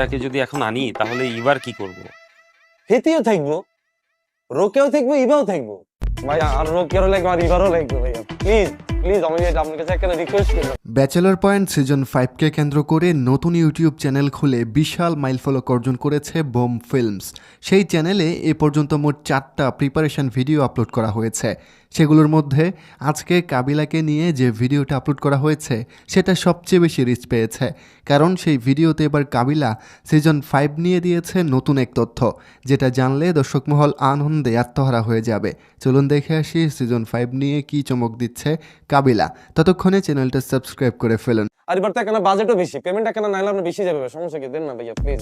তাকে যদি এখন আনি তাহলে এবার কি করব? হেতিও থাকবো, রোকেও থাকবো, ইভাও থাকবো ভাইয়া। আর রোকেরও লাগবে আর ইভারও লাগবে ভাইয়া। প্লিজ প্লিজ আমি এটা আপনার কাছে একটা রিকোয়েস্ট করলাম। ব্যাচেলর পয়েন্ট সিজন 5কে কেন্দ্র করে নতুন ইউটিউব চ্যানেল খুলে বিশাল মাইলফলক অর্জন করেছে বোম ফিল্মস। সেই চ্যানেলে এ পর্যন্ত মোট 4টা প্রিপারেশন ভিডিও আপলোড করা হয়েছে। সেগুলোর মধ্যে আজকে কাবিলাকে নিয়ে যে ভিডিওটা আপলোড করা হয়েছে সেটা সবচেয়ে বেশি রিচ পেয়েছে, কারণ সেই ভিডিওতে এবার কাবিলা সিজন 5 নিয়ে দিয়েছে নতুন এক তথ্য, যেটা জানলে দর্শক মহল আনন্দে আত্মহারা হয়ে যাবে। চলুন দেখে আসি সিজন 5 নিয়ে কি চমক দিচ্ছে কাবিলা। ততক্ষণে চ্যানেলটা সাবস্ক্রাইব করে ফেলুন। আর এবার তো এখানে বাজেটও বেশি, পেমেন্ট এখানে নাইলে আপনি বেশি যাবে, সমস্যা কি? দেন না ভাইয়া প্লিজ।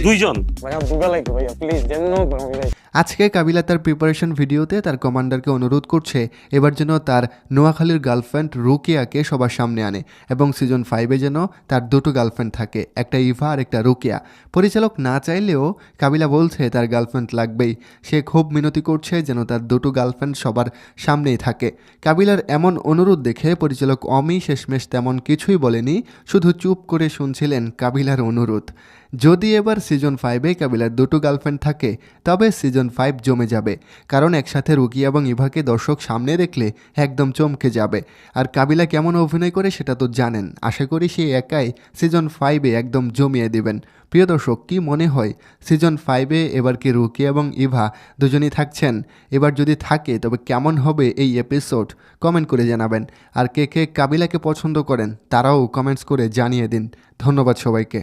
দুইজন ভাইয়া দুগা লাগবে ভাইয়া, প্লিজ দেন না ভাই। আজকে কাবিলা তার প্রিপারেশন ভিডিওতে তার কমান্ডারকে অনুরোধ করছে এবার যেন তার নোয়াখালীর গার্লফ্রেন্ড রুকিয়াকে সবার সামনে আনে এবং সিজন 5-এ যেন তার দুটো গার্লফ্রেন্ড থাকে, একটা ইভা আর একটা রুকিয়া। পরিচালক না চাইলেও কাবিলা বলছে তার গার্লফ্রেন্ড লাগবেই। সে খুব মিনতি করছে যেন তার দুটো গার্লফ্রেন্ড সবার সামনেই থাকে। কাবিলার এমন অনুরোধ দেখে পরিচালক অমি শেষমেশ তেমন কিছুই বলেনি, শুধু চুপ করে শুনছিলেন কাবিলার অনুরোধ। যদি এবার সিজন 5-এ কাবিলার দুটো গার্লফ্রেন্ড থাকে তবে সিজন 5 জমে যাবে, কারণ একসাথে রুকিয়া এবং ইভাকে দর্শক সামনে দেখলে একদম চমকে যাবে। আর কাবিলা কেমন অভিনয় করে সেটা তো জানেন, আশা করি সে একাই সিজন 5-এ একদম জমিয়ে দেবেন। প্রিয় দর্শক, কি মনে হয় সিজন 5-এ এবার কি রুকিয়া এবং ইভা দুজনই থাকছেন? এবার যদি থাকে তবে কেমন হবে এই এপিসোড? কমেন্ট করে জানাবেন। আর কে কে কাবিলাকে পছন্দ করেন তারাও কমেন্টস করে জানিয়ে দিন। ধন্যবাদ সবাইকে।